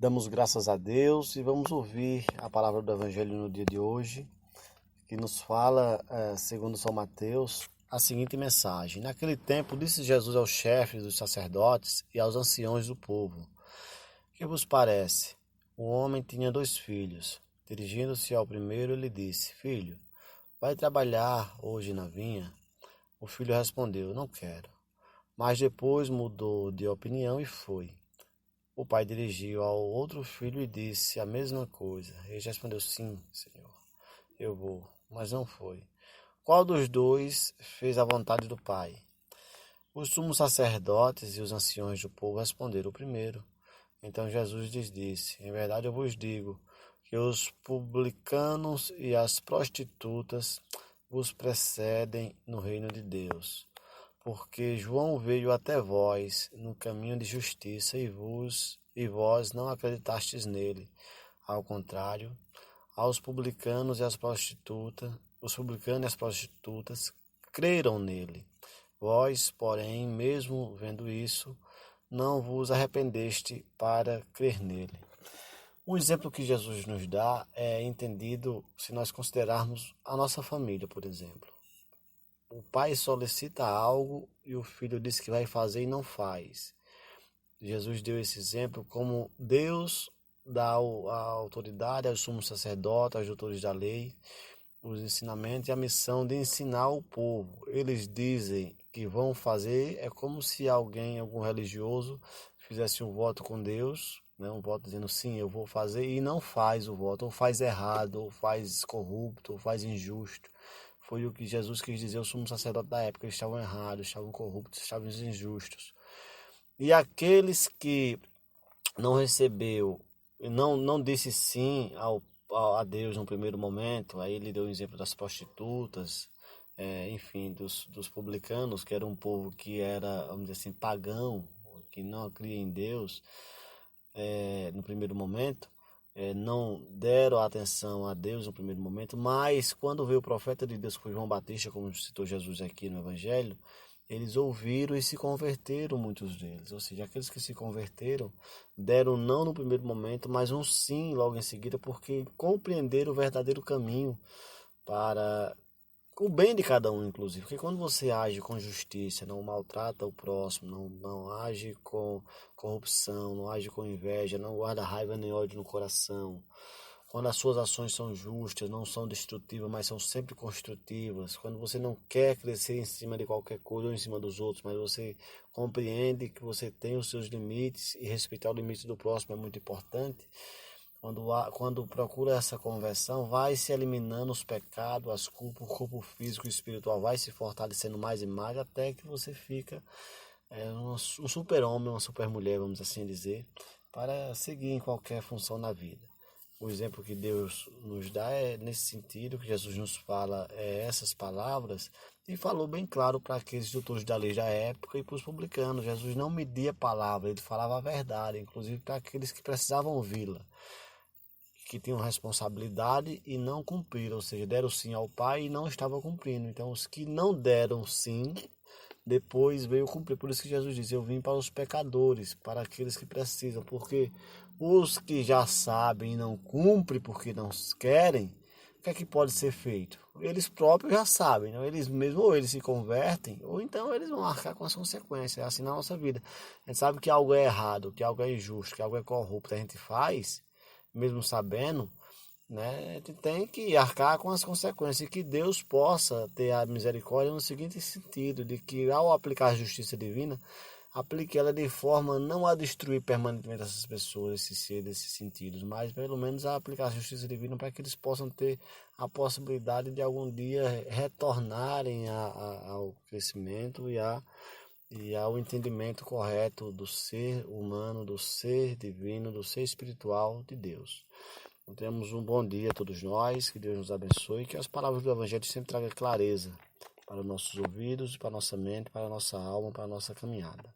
Damos graças a Deus e vamos ouvir a palavra do Evangelho no dia de hoje, que nos fala, segundo São Mateus, a seguinte mensagem. Naquele tempo, disse Jesus aos chefes dos sacerdotes e aos anciões do povo: Que vos parece? Um homem tinha 2 filhos. Dirigindo-se ao primeiro, ele disse: Filho, vai trabalhar hoje na vinha? O filho respondeu: Não quero. Mas depois mudou de opinião e foi. O pai dirigiu ao outro filho e disse a mesma coisa. Ele respondeu: Sim, senhor, eu vou. Mas não foi. Qual dos 2 fez a vontade do pai? Os sumos sacerdotes e os anciões do povo responderam: O primeiro. Então Jesus lhes disse: Em verdade eu vos digo que os publicanos e as prostitutas vos precedem no reino de Deus. Porque João veio até vós no caminho de justiça e vós não acreditastes nele. Ao contrário, os publicanos e as prostitutas creram nele. Vós, porém, mesmo vendo isso, não vos arrependeste para crer nele. Um exemplo que Jesus nos dá é entendido se nós considerarmos a nossa família, por exemplo. O pai solicita algo e o filho diz que vai fazer e não faz. Jesus deu esse exemplo como Deus dá a autoridade aos sumos sacerdotes, aos doutores da lei, os ensinamentos e a missão de ensinar o povo. Eles dizem que vão fazer, é como se algum religioso, fizesse um voto com Deus, né? Um voto dizendo sim, eu vou fazer, e não faz o voto, ou faz errado, ou faz corrupto, ou faz injusto. Foi o que Jesus quis dizer aos sumos sacerdotes da época. Eles estavam errados, estavam corruptos, estavam injustos. E aqueles que não recebeu, não disse sim a Deus no primeiro momento, aí ele deu o exemplo das prostitutas, enfim, dos publicanos, que era um povo que era, vamos dizer assim, pagão, que não cria em Deus, no primeiro momento. Não deram atenção a Deus no primeiro momento, mas quando veio o profeta de Deus, que foi João Batista, como citou Jesus aqui no Evangelho, eles ouviram e se converteram, muitos deles. Ou seja, aqueles que se converteram deram não no primeiro momento, mas um sim logo em seguida, porque compreenderam o verdadeiro caminho para o bem de cada um, inclusive. Porque quando você age com justiça, não maltrata o próximo, não age com corrupção, não age com inveja, não guarda raiva nem ódio no coração, quando as suas ações são justas, não são destrutivas, mas são sempre construtivas, quando você não quer crescer em cima de qualquer coisa ou em cima dos outros, mas você compreende que você tem os seus limites e respeitar o limite do próximo é muito importante. Quando procura essa conversão, vai se eliminando os pecados, as culpas, o corpo físico e espiritual vai se fortalecendo mais e mais, até que você fica um super-homem, uma super-mulher, vamos assim dizer, para seguir em qualquer função na vida. O exemplo que Deus nos dá é nesse sentido, que Jesus nos fala essas palavras, e falou bem claro para aqueles doutores da lei da época e para os publicanos. Jesus não media a palavra, ele falava a verdade, inclusive para aqueles que precisavam ouvi-la, que tinham responsabilidade e não cumpriram, ou seja, deram sim ao Pai e não estavam cumprindo. Então, os que não deram sim, depois veio cumprir. Por isso que Jesus disse: Eu vim para os pecadores, para aqueles que precisam, porque os que já sabem e não cumprem porque não querem, o que é que pode ser feito? Eles próprios já sabem, não? Eles mesmos, ou eles se convertem, ou então eles vão arcar com as consequências. É assim na nossa vida. A gente sabe que algo é errado, que algo é injusto, que algo é corrupto, a gente faz, mesmo sabendo, né? A gente tem que arcar com as consequências e que Deus possa ter a misericórdia no seguinte sentido, de que ao aplicar a justiça divina, aplique ela de forma não a destruir permanentemente essas pessoas, esses seres, esses sentidos, mas pelo menos a aplicar a justiça divina para que eles possam ter a possibilidade de algum dia retornarem ao crescimento e ao entendimento correto do ser humano, do ser divino, do ser espiritual de Deus. Então, temos um bom dia a todos nós, que Deus nos abençoe e que as palavras do Evangelho sempre tragam clareza para os nossos ouvidos, para a nossa mente, para a nossa alma, para a nossa caminhada.